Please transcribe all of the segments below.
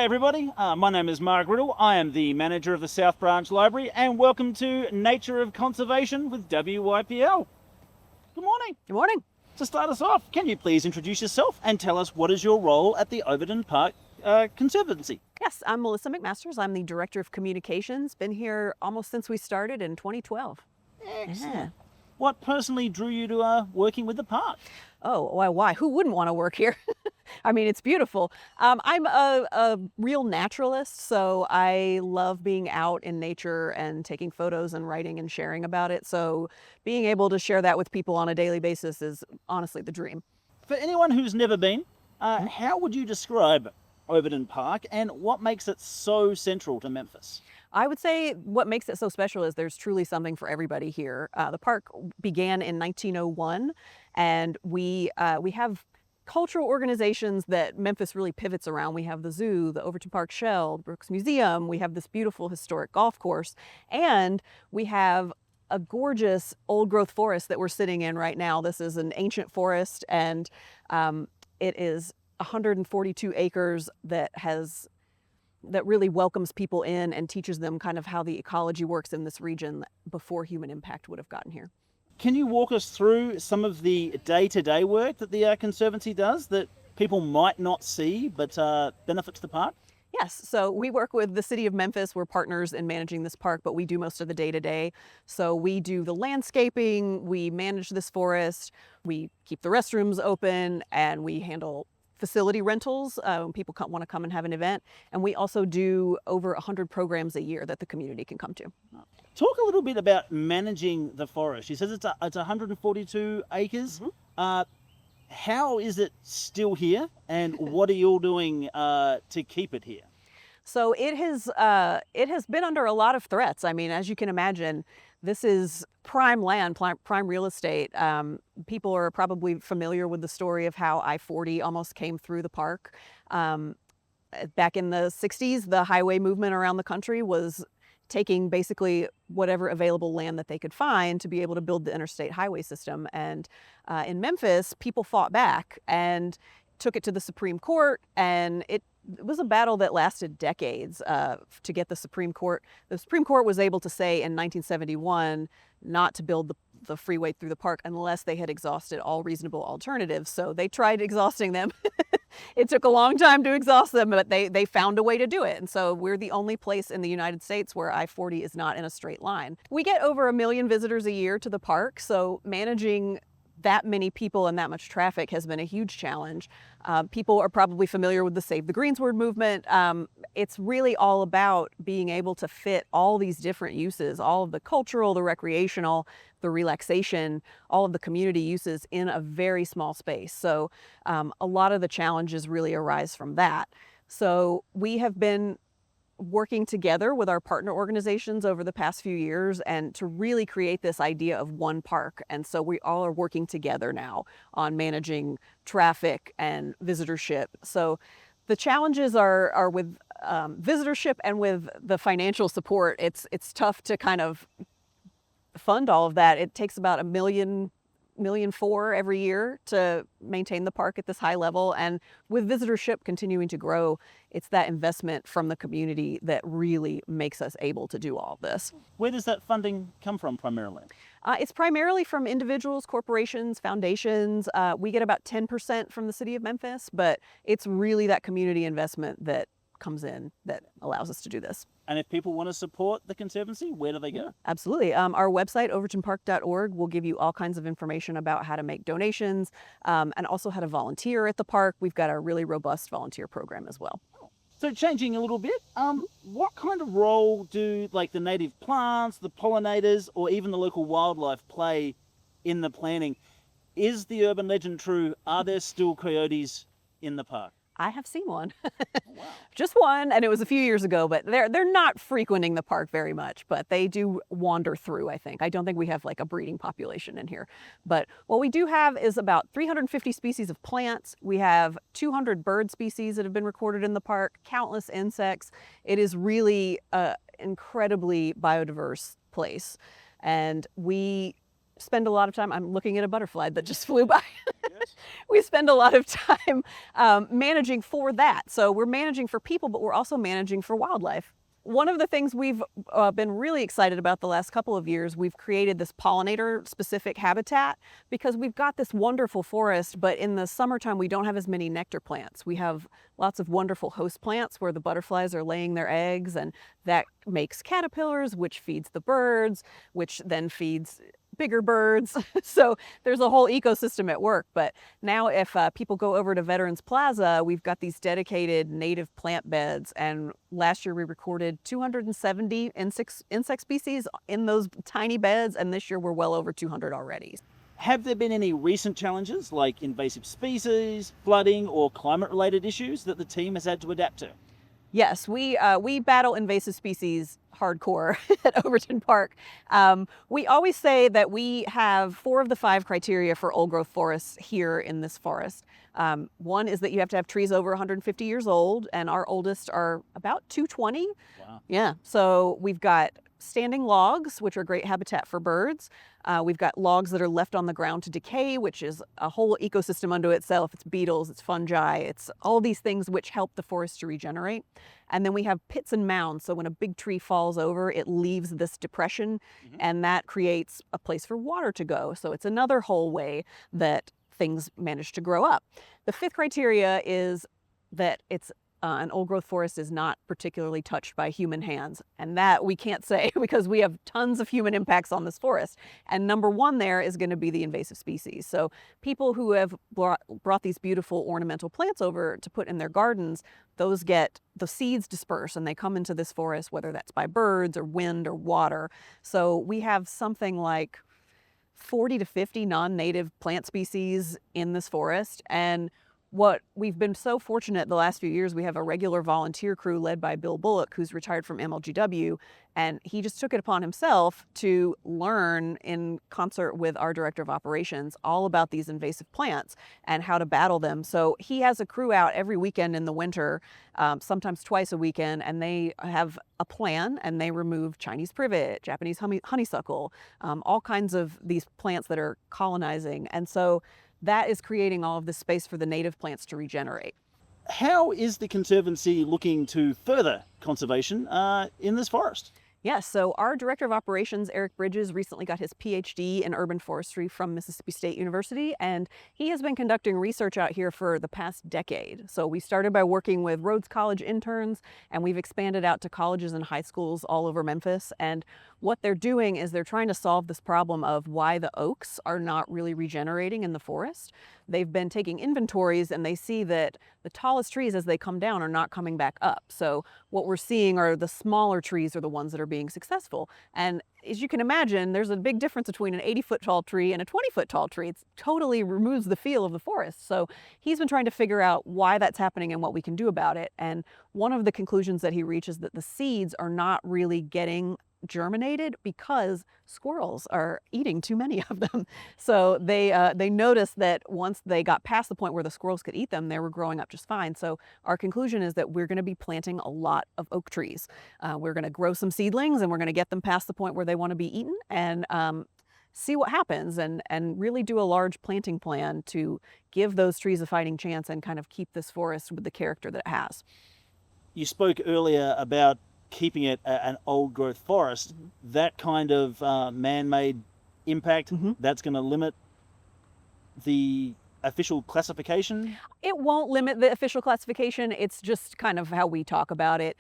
everybody, my name is Mark Riddle. I am the manager of the South Branch Library, and welcome to Nature of Conservation with WYPL. Good morning. Good morning. To start us off, can you please introduce yourself and tell us what is your role at the Overton Park Conservancy? Yes, I'm Melissa McMasters. I'm the Director of Communications. Been here almost since we started in 2012. Excellent. Yeah. What personally drew you to working with the park? Oh, well, why? Who wouldn't want to work here? I mean, it's beautiful. I'm a real naturalist, so I love being out in nature and taking photos and writing and sharing about it. So being able to share that with people on a daily basis is honestly the dream. For anyone who's never been, how would you describe Overton Park and what makes it so central to Memphis? I would say what makes it so special is there's truly something for everybody here. The park began in 1901, and we have cultural organizations that Memphis really pivots around. We have the zoo, the Overton Park Shell, the Brooks Museum. We have this beautiful historic golf course, and we have a gorgeous old growth forest that we're sitting in right now. This is an ancient forest, and it is 142 acres that really welcomes people in and teaches them kind of how the ecology works in this region before human impact would have gotten here. Can you walk us through some of the day-to-day work that the Conservancy does that people might not see but benefits the park? Yes, so we work with the city of Memphis. We're partners in managing this park, but we do most of the day-to-day. So we do the landscaping, we manage this forest, we keep the restrooms open, and we handle facility rentals when people want to come and have an event. And we also do over 100 programs a year that the community can come to. Talk a little bit about managing the forest. You said it's 142 acres. Mm-hmm. How is it still here, and what are you all doing to keep it here? So it has been under a lot of threats. I mean, as you can imagine, this is prime land, prime real estate. People are probably familiar with the story of how I-40 almost came through the park. Back in the 60s, the highway movement around the country was taking basically whatever available land that they could find to be able to build the interstate highway system. And in Memphis, people fought back and took it to the Supreme Court, and it was a battle that lasted decades to get the Supreme Court. The Supreme Court was able to say in 1971 not to build the freeway through the park unless they had exhausted all reasonable alternatives. So they tried exhausting them. It took a long time to exhaust them, but they found a way to do it. And so we're the only place in the United States where I-40 is not in a straight line. We get over 1 million visitors a year to the park, so managing that many people and that much traffic has been a huge challenge. People are probably familiar with the Save the Greensward movement. It's really all about being able to fit all these different uses, all of the cultural, the recreational, the relaxation, all of the community uses in a very small space. So a lot of the challenges really arise from that. So we have been working together with our partner organizations over the past few years and to really create this idea of one park. And so we all are working together now on managing traffic and visitorship. So the challenges are with visitorship and with the financial support. It's tough to kind of fund all of that. It takes about $1.4 million every year to maintain the park at this high level. And with visitorship continuing to grow, it's that investment from the community that really makes us able to do all of this. Where does that funding come from primarily? It's primarily from individuals, corporations, foundations. We get about 10% from the city of Memphis, but it's really that community investment that comes in that allows us to do this. And if people want to support the Conservancy, where do they go? Absolutely. Our website, overtonpark.org, will give you all kinds of information about how to make donations and also how to volunteer at the park. We've got a really robust volunteer program as well. So changing a little bit, what kind of role do like the native plants, the pollinators, or even the local wildlife play in the planning? Is the urban legend true? Are there still coyotes in the park? I have seen one. Wow. Just one, and it was a few years ago, but they're not frequenting the park very much, but they do wander through, I think. I don't think we have like a breeding population in here. But what we do have is about 350 species of plants. We have 200 bird species that have been recorded in the park, countless insects. It is really an incredibly biodiverse place. And we spend a lot of time, I'm looking at a butterfly that just flew by. Yes. We spend a lot of time managing for that. So we're managing for people, but we're also managing for wildlife. One of the things we've been really excited about the last couple of years, we've created this pollinator-specific habitat because we've got this wonderful forest, but in the summertime we don't have as many nectar plants. We have lots of wonderful host plants where the butterflies are laying their eggs, and that makes caterpillars, which feeds the birds, which then feeds bigger birds. So there's a whole ecosystem at work. But now if people go over to Veterans Plaza, we've got these dedicated native plant beds. And last year we recorded 270 insect species in those tiny beds. And this year we're well over 200 already. Have there been any recent challenges like invasive species, flooding, or climate-related issues that the team has had to adapt to? Yes, we battle invasive species hardcore at Overton Park. We always say that we have 4 of the 5 criteria for old growth forests here in this forest. One is that you have to have trees over 150 years old, and our oldest are about 220. Wow. Yeah, so we've got standing logs, which are great habitat for birds. We've got logs that are left on the ground to decay, which is a whole ecosystem unto itself. It's beetles, it's fungi, it's all these things which help the forest to regenerate. And then we have pits and mounds. So when a big tree falls over, it leaves this depression, and that creates a place for water to go. So it's another whole way that things manage to grow up. The 5th criteria is that it's an old growth forest is not particularly touched by human hands. And that we can't say because we have tons of human impacts on this forest. And number 1 there is going to be the invasive species. So people who have brought these beautiful ornamental plants over to put in their gardens, those get the seeds dispersed and they come into this forest, whether that's by birds or wind or water. So we have something like 40 to 50 non-native plant species in this forest. And what we've been so fortunate the last few years, we have a regular volunteer crew led by Bill Bullock, who's retired from MLGW, and he just took it upon himself to learn in concert with our director of operations all about these invasive plants and how to battle them. So he has a crew out every weekend in the winter, sometimes twice a weekend, and they have a plan and they remove Chinese privet, Japanese honeysuckle, all kinds of these plants that are colonizing. And so that is creating all of this space for the native plants to regenerate. How is the Conservancy looking to further conservation in this forest? Yes, so our Director of Operations, Eric Bridges, recently got his PhD in urban forestry from Mississippi State University, and he has been conducting research out here for the past decade. So we started by working with Rhodes College interns, and we've expanded out to colleges and high schools all over Memphis. And what they're doing is they're trying to solve this problem of why the oaks are not really regenerating in the forest. They've been taking inventories and they see that the tallest trees as they come down are not coming back up. So what we're seeing are the smaller trees are the ones that are being successful. And as you can imagine, there's a big difference between an 80-foot tall tree and a 20-foot tall tree. It totally removes the feel of the forest. So he's been trying to figure out why that's happening and what we can do about it. And one of the conclusions that he reaches is that the seeds are not really getting germinated because squirrels are eating too many of them. So they noticed that once they got past the point where the squirrels could eat them, they were growing up just fine. So our conclusion is that we're going to be planting a lot of oak trees. We're going to grow some seedlings and we're going to get them past the point where they want to be eaten and see what happens and really do a large planting plan to give those trees a fighting chance and kind of keep this forest with the character that it has. You spoke earlier about keeping it an old growth forest. That kind of man-made impact, that's going to limit the official classification? It won't limit the official classification. It's just kind of how we talk about it.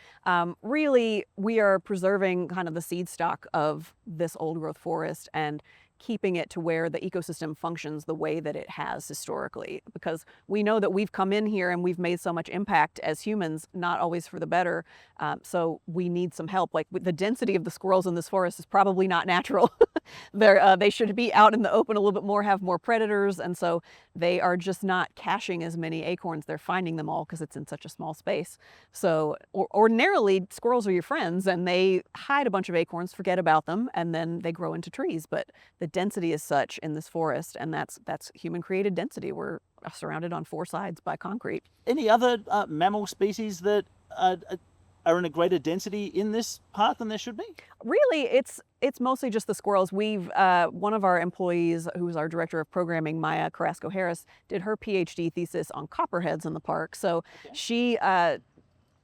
Really, we are preserving kind of the seed stock of this old growth forest and keeping it to where the ecosystem functions the way that it has historically, because we know that we've come in here and we've made so much impact as humans, not always for the better. So we need some help. Like the density of the squirrels in this forest is probably not natural. They should be out in the open a little bit more, have more predators, and so they are just not caching as many acorns. They're finding them all because it's in such a small space. So ordinarily, squirrels are your friends, and they hide a bunch of acorns, forget about them, and then they grow into trees. But the density is such in this forest, and that's human-created density. We're surrounded on 4 sides by concrete. Any other mammal species that are in a greater density in this park than there should be? Really, it's mostly just the squirrels. We've one of our employees, who's our director of programming, Maya Carrasco Harris, did her PhD thesis on copperheads in the park. So she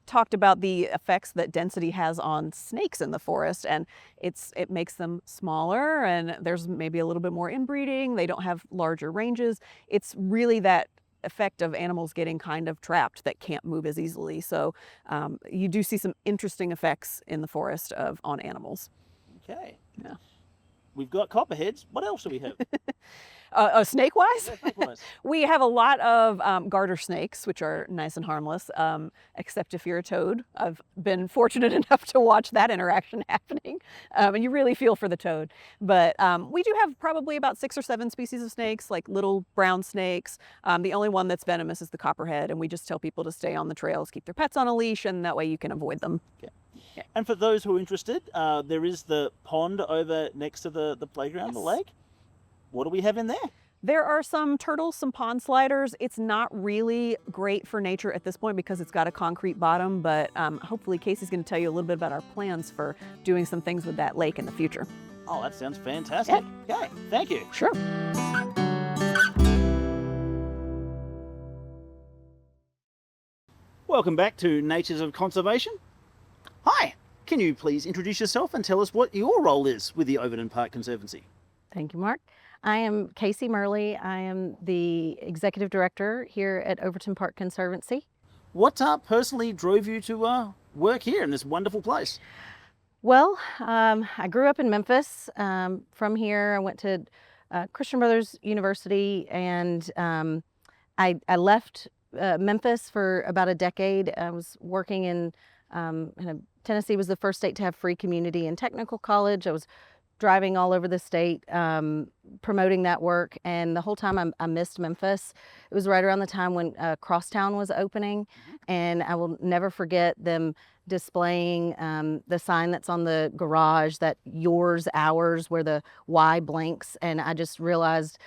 talked about the effects that density has on snakes in the forest, and it makes them smaller, and there's maybe a little bit more inbreeding. They don't have larger ranges. It's really that effect of animals getting kind of trapped that can't move as easily. So you do see some interesting effects in the forest on animals. Okay. Yeah. We've got copperheads. What else do we have? Snake-wise? Yeah, snake-wise. We have a lot of garter snakes, which are nice and harmless, except if you're a toad. I've been fortunate enough to watch that interaction happening, and you really feel for the toad. But we do have probably about 6 or 7 species of snakes, like little brown snakes. The only one that's venomous is the copperhead, and we just tell people to stay on the trails, keep their pets on a leash, and that way you can avoid them. Yeah. And for those who are interested, there is the pond over next to the playground, the lake. What do we have in there? There are some turtles, some pond sliders. It's not really great for nature at this point because it's got a concrete bottom, but hopefully Casey's going to tell you a little bit about our plans for doing some things with that lake in the future. Oh, that sounds fantastic. Yeah. Okay, thank you. Sure. Welcome back to Natures of Conservation. Hi, can you please introduce yourself and tell us what your role is with the Overton Park Conservancy? Thank you, Mark. I am Casey Murley. I am the Executive Director here at Overton Park Conservancy. What personally drove you to work here in this wonderful place? Well, I grew up in Memphis. From here, I went to Christian Brothers University, and I left Memphis for about a decade. I was working in Tennessee was the first state to have free community and technical college. I was driving all over the state, promoting that work. And the whole time I missed Memphis. It was right around the time when Crosstown was opening. And I will never forget them displaying the sign that's on the garage, that yours, ours, where the Y blinks. And I just realized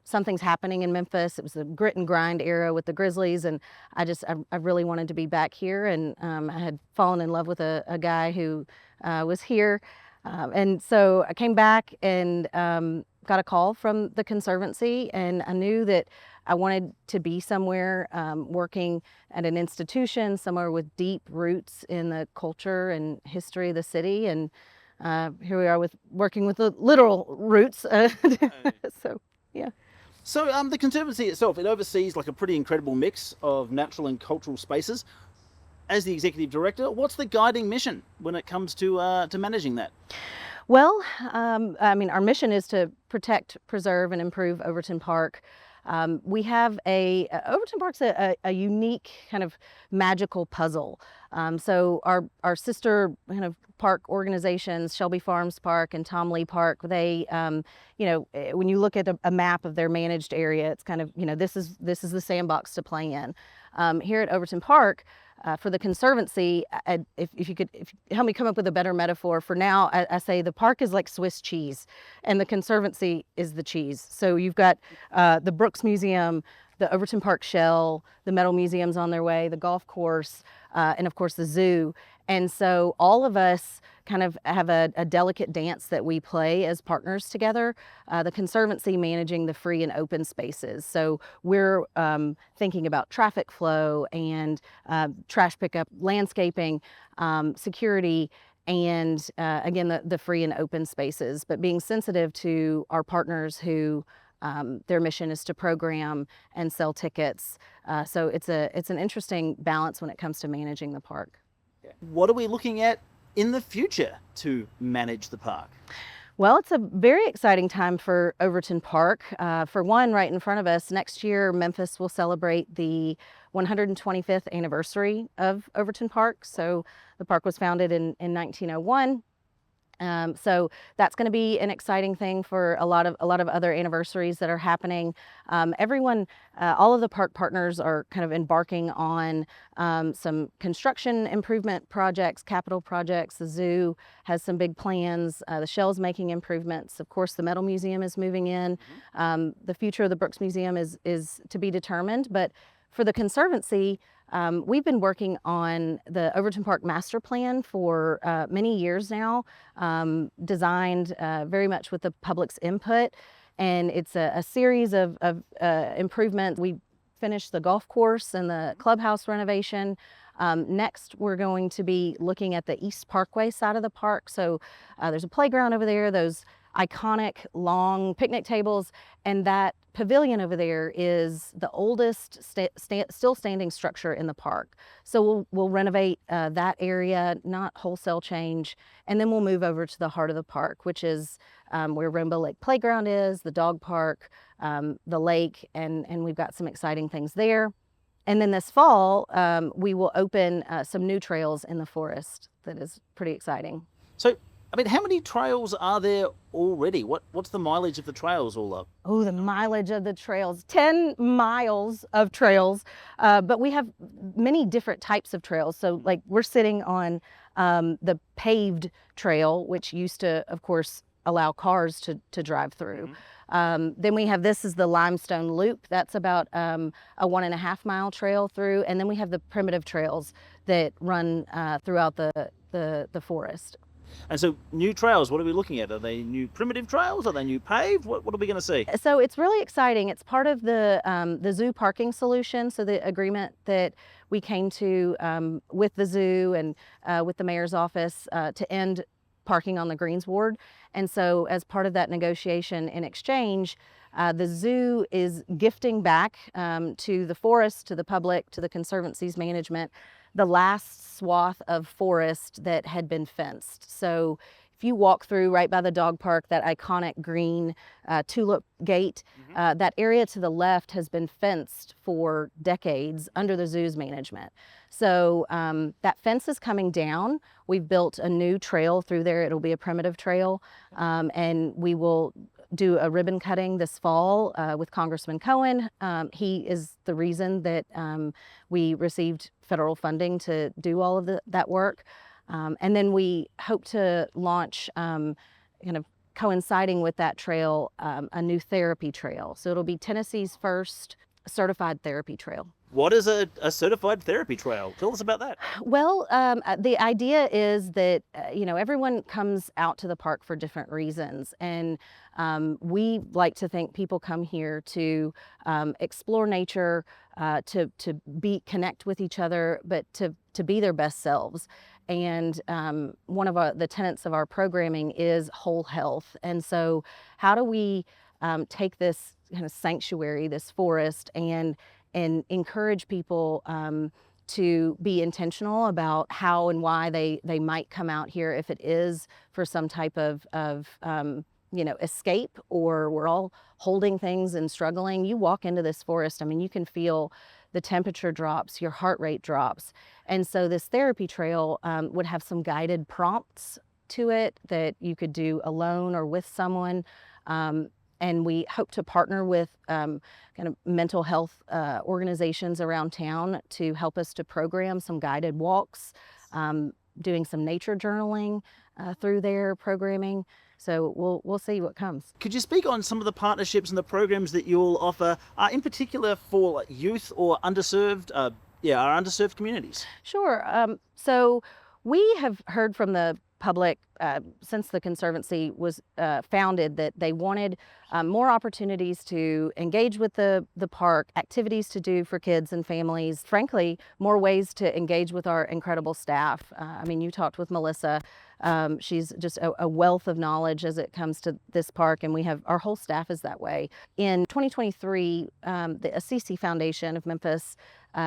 something's happening in Memphis. It was the grit and grind era with the Grizzlies. And I really wanted to be back here. And I had fallen in love with a guy who was here. And so I came back and got a call from the Conservancy, and I knew that I wanted to be somewhere working at an institution, somewhere with deep roots in the culture and history of the city. And here we are working with the literal roots. So, yeah. So the Conservancy itself, it oversees like a pretty incredible mix of natural and cultural spaces. As the Executive Director, what's the guiding mission when it comes to managing that? Well, I mean, our mission is to protect, preserve, and improve Overton Park. We have Overton Park's a unique kind of magical puzzle. So our sister kind of park organizations, Shelby Farms Park and Tom Lee Park, they, when you look at a map of their managed area, it's kind of, this is the sandbox to play in. Here at Overton Park, for the Conservancy, if you could help me come up with a better metaphor, for now, I say the park is like Swiss cheese and the Conservancy is the cheese. So you've got the Brooks Museum, the Overton Park Shell, the Metal Museum's on their way, the golf course, and of course the zoo. And so all of us kind of have a delicate dance that we play as partners together. The Conservancy managing the free and open spaces. So we're thinking about traffic flow and trash pickup, landscaping, security, and again, the free and open spaces, but being sensitive to our partners who their mission is to program and sell tickets. So it's an interesting balance when it comes to managing the park. What are we looking at in the future to manage the park? Well, it's a very exciting time for Overton Park. For one, right in front of us, next year, Memphis will celebrate the 125th anniversary of Overton Park. So the park was founded in 1901. So that's going to be an exciting thing for a lot of other anniversaries that are happening. Everyone, all of the park partners are kind of embarking on some construction improvement projects, capital projects. The zoo has some big plans. The Shell's making improvements. Of course, the Metal Museum is moving in. The future of the Brooks Museum is to be determined. But for the Conservancy, We've been working on the Overton Park Master Plan for many years now, designed very much with the public's input. And it's a series of improvements. We finished the golf course and the clubhouse renovation. Next, we're going to be looking at the East Parkway side of the park. So there's a playground over there, those iconic long picnic tables, and that pavilion over there is the oldest still standing structure in the park. So we'll renovate that area, not wholesale change, and then we'll move over to the heart of the park, which is where Rainbow Lake Playground is, the dog park, the lake, and we've got some exciting things there. And then this fall, we will open some new trails in the forest that is pretty exciting. So, I mean, how many trails are there already? What's the mileage of the trails all up? Oh, the mileage of the trails, 10 miles of trails, but we have many different types of trails. So like we're sitting on the paved trail, which used to, of course, allow cars to drive through. Then we have, this is the limestone loop. That's about a 1.5 mile trail through. And then we have the primitive trails that run throughout the forest. And so new trails, what are we looking at? Are they new primitive trails? Are they new paved? What are we going to see? So it's really exciting. It's part of the zoo parking solution. So the agreement that we came to with the zoo and with the mayor's office to end parking on the greensward. And so as part of that negotiation in exchange, the zoo is gifting back to the forest, to the public, to the Conservancy's management, the last swath of forest that had been fenced. So if you walk through right by the dog park, that iconic green tulip gate, that area to the left has been fenced for decades under the zoo's management. So that fence is coming down. We've built a new trail through there. It'll be a primitive trail, and we will do a ribbon cutting this fall with Congressman Cohen. He is the reason that we received federal funding to do all of that work. And then we hope to launch, kind of coinciding with that trail, a new therapy trail. So it'll be Tennessee's first certified therapy trail. What is a certified therapy trail? Tell us about that. Well, the idea is that, everyone comes out to the park for different reasons. And we like to think people come here to explore nature, to connect with each other, but to be their best selves. And one of the tenets of our programming is whole health. And so how do we take this kind of sanctuary, this forest, and encourage people to be intentional about how and why they might come out here, if it is for some type of escape, or we're all holding things and struggling. You walk into this forest, I mean, you can feel the temperature drops, your heart rate drops. And so this therapy trail would have some guided prompts to it that you could do alone or with someone. And we hope to partner with kind of mental health organizations around town to help us to program some guided walks, doing some nature journaling through their programming. So we'll see what comes. Could you speak on some of the partnerships and the programs that you'll offer, in particular for youth or underserved, our underserved communities? Sure. So we have heard from the public since the Conservancy was founded that they wanted more opportunities to engage with the park, activities to do for kids and families, frankly, more ways to engage with our incredible staff. I mean, you talked with Melissa. She's just a wealth of knowledge as it comes to this park, and our whole staff is that way. In 2023, the Assisi Foundation of Memphis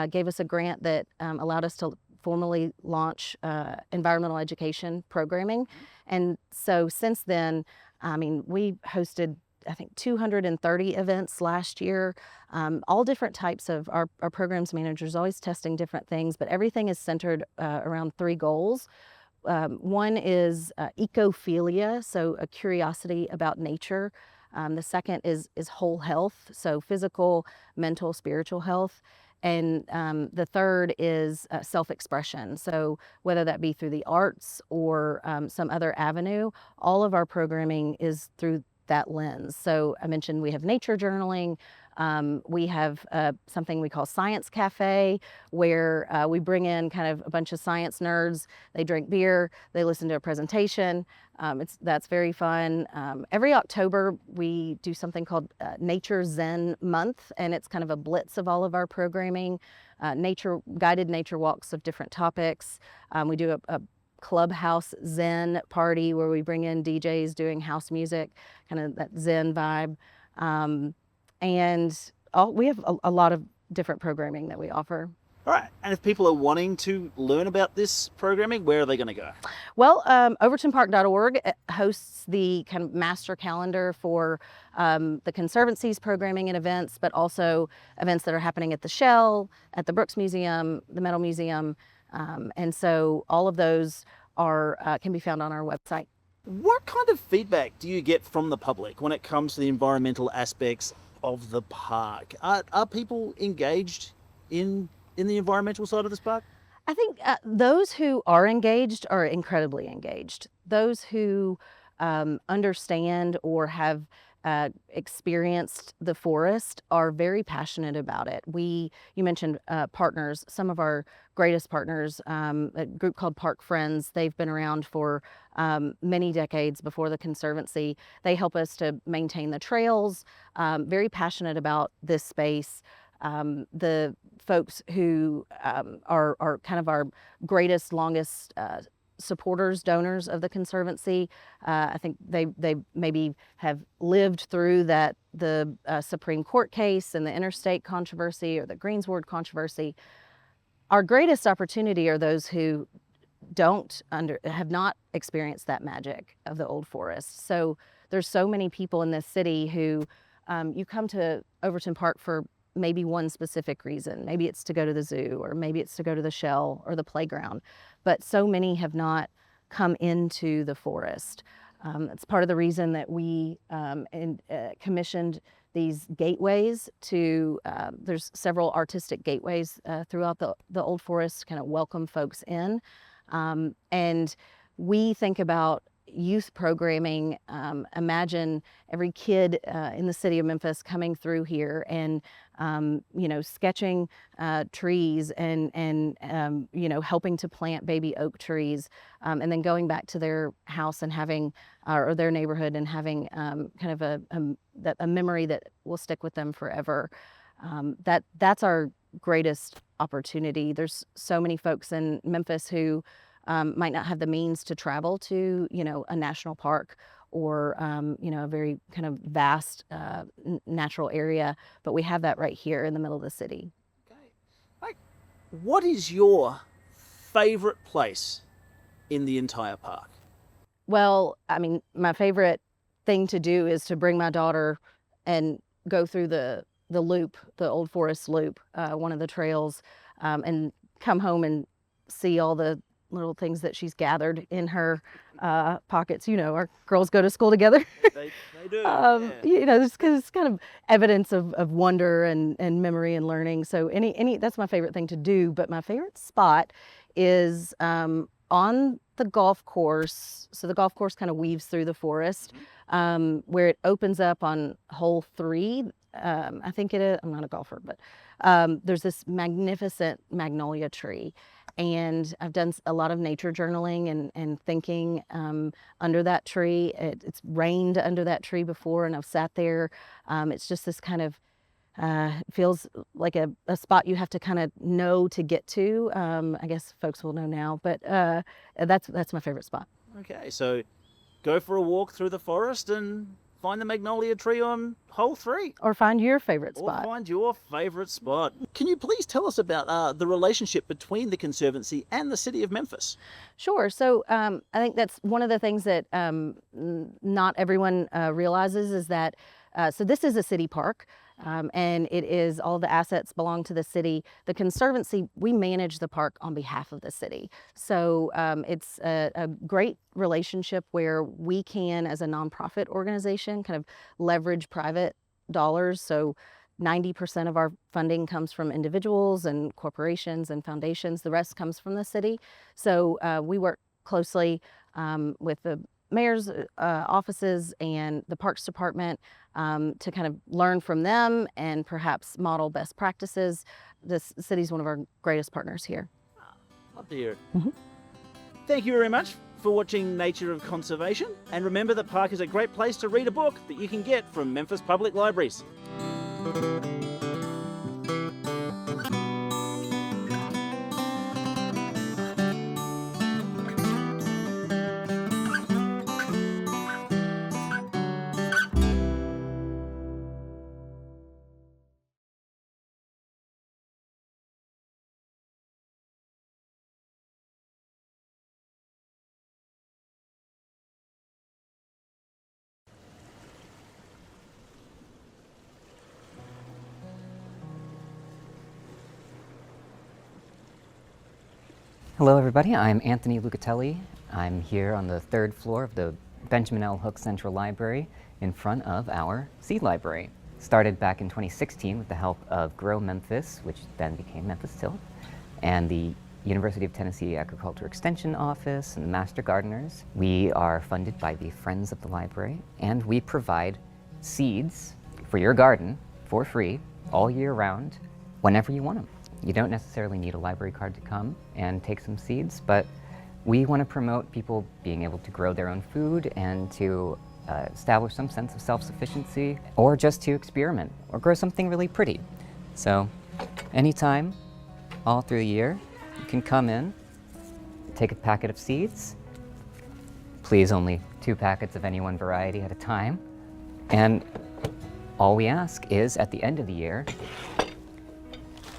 gave us a grant that allowed us to formally launch environmental education programming. And so since then, I mean, we hosted, I think, 230 events last year, all different types of our programs managers, always testing different things, but everything is centered around 3 goals. One is ecophilia, so a curiosity about nature. The second is whole health, so physical, mental, spiritual health. And the third is self-expression. So whether that be through the arts or some other avenue, all of our programming is through that lens. So I mentioned we have nature journaling, We have something we call Science Cafe, where we bring in kind of a bunch of science nerds. They drink beer, they listen to a presentation. That's very fun. Every October, we do something called Nature Zen Month, and it's kind of a blitz of all of our programming, guided nature walks of different topics. We do a clubhouse Zen party where we bring in DJs doing house music, kind of that Zen vibe. We have a lot of different programming that we offer. All right. And if people are wanting to learn about this programming, where are they going to go? Well, overtonpark.org hosts the kind of master calendar for the Conservancy's programming and events, but also events that are happening at the Shell, at the Brooks Museum, the Metal Museum. And so all of those can be found on our website. What kind of feedback do you get from the public when it comes to the environmental aspects of the park? Are people engaged in the environmental side of this park? I think those who are engaged are incredibly engaged. Those who understand or have experienced the forest are very passionate about it. You mentioned partners. Some of our greatest partners, a group called Park Friends, they've been around for many decades before the Conservancy. They help us to maintain the trails, very passionate about this space. The folks who are kind of our greatest, longest supporters, donors of the Conservancy. I think they maybe have lived through the Supreme Court case and the interstate controversy or the Greensward controversy. Our greatest opportunity are those who have not experienced that magic of the old forest. So there's so many people in this city who you come to Overton Park for maybe one specific reason. Maybe it's to go to the zoo, or maybe it's to go to the Shell or the playground. But so many have not come into the forest. It's part of the reason that we commissioned these gateways there's several artistic gateways throughout the old forest, kind of welcome folks in. And we think about youth programming. Imagine every kid in the city of Memphis coming through here and sketching trees and helping to plant baby oak trees, and then going back to their house and having or their neighborhood and having kind of a memory that will stick with them forever. That's our greatest opportunity. There's so many folks in Memphis who might not have the means to travel to, a national park or, a very kind of vast natural area, but we have that right here in the middle of the city. Okay. What is your favorite place in the entire park? Well, I mean, my favorite thing to do is to bring my daughter and go through the loop, the Old Forest Loop, one of the trails, and come home and see all the little things that she's gathered in her pockets. Our girls go to school together. They do. It's kind of evidence of wonder and memory and learning. So that's my favorite thing to do. But my favorite spot is on the golf course. So the golf course kind of weaves through the forest, where it opens up on hole 3. I think it is. I'm not a golfer, but there's this magnificent magnolia tree. And I've done a lot of nature journaling and thinking under that tree. It's rained under that tree before, and I've sat there. It's just this kind of, feels like a spot you have to kind of know to get to. I guess folks will know now, but that's my favorite spot. Okay, so go for a walk through the forest and find the magnolia tree on hole 3. Or find your favorite spot. Or find your favorite spot. Can you please tell us about the relationship between the Conservancy and the city of Memphis? Sure. So I think that's one of the things that not everyone realizes is that, so this is a city park. And it is all the assets belong to the city. The Conservancy, we manage the park on behalf of the city. So it's a great relationship where we can, as a nonprofit organization, kind of leverage private dollars. So 90% of our funding comes from individuals and corporations and foundations. The rest comes from the city. So we work closely with the mayor's offices and the Parks Department to kind of learn from them and perhaps model best practices. This city's one of our greatest partners here. Love to hear it. Mhm. Thank you very much for watching Nature of Conservation. And remember that Park is a great place to read a book that you can get from Memphis Public Libraries. Hello everybody, I'm Anthony Lucatelli. I'm here on the 3rd floor of the Benjamin L. Hook Central Library in front of our seed library. Started back in 2016 with the help of Grow Memphis, which then became Memphis Till, and the University of Tennessee Agriculture Extension Office and the Master Gardeners. We are funded by the Friends of the Library, and we provide seeds for your garden for free all year round whenever you want them. You don't necessarily need a library card to come and take some seeds, but we want to promote people being able to grow their own food and to establish some sense of self-sufficiency, or just to experiment or grow something really pretty. So anytime, all through the year, you can come in, take a packet of seeds, please only 2 packets of any one variety at a time, and all we ask is at the end of the year,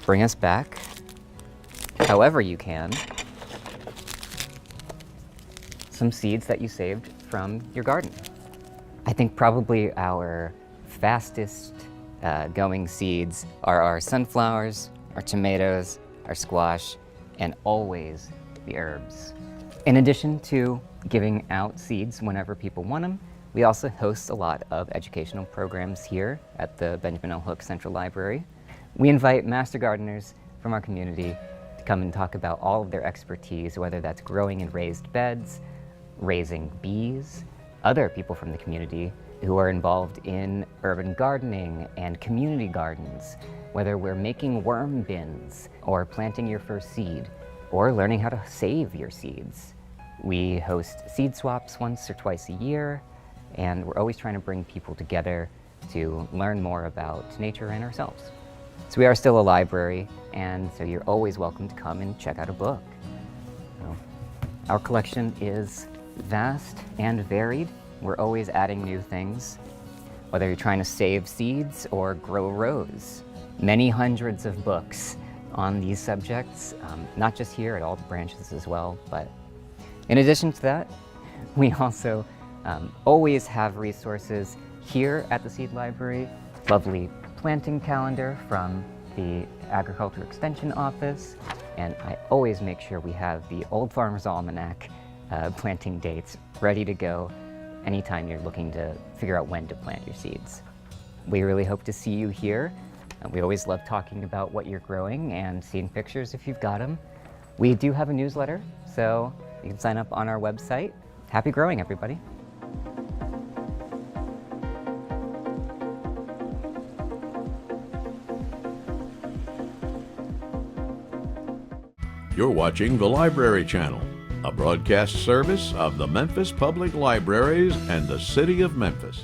bring us back, however you can, some seeds that you saved from your garden. I think probably our fastest going seeds are our sunflowers, our tomatoes, our squash, and always the herbs. In addition to giving out seeds whenever people want them, we also host a lot of educational programs here at the Benjamin L. Hook Central Library. We invite master gardeners from our community to come and talk about all of their expertise, whether that's growing in raised beds, raising bees, other people from the community who are involved in urban gardening and community gardens, whether we're making worm bins or planting your first seed or learning how to save your seeds. We host seed swaps once or twice a year, and we're always trying to bring people together to learn more about nature and ourselves. So we are still a library, and so you're always welcome to come and check out a book. So our collection is vast and varied. We're always adding new things, whether you're trying to save seeds or grow a rose. Many hundreds of books on these subjects, not just here, at all the branches as well. But in addition to that, we also always have resources here at the Seed Library. Lovely planting calendar from the Agriculture Extension Office, and I always make sure we have the Old Farmer's Almanac planting dates ready to go anytime you're looking to figure out when to plant your seeds. We really hope to see you here. We always love talking about what you're growing and seeing pictures if you've got them. We do have a newsletter, so you can sign up on our website. Happy growing, everybody. You're watching the Library Channel, a broadcast service of the Memphis Public Libraries and the City of Memphis.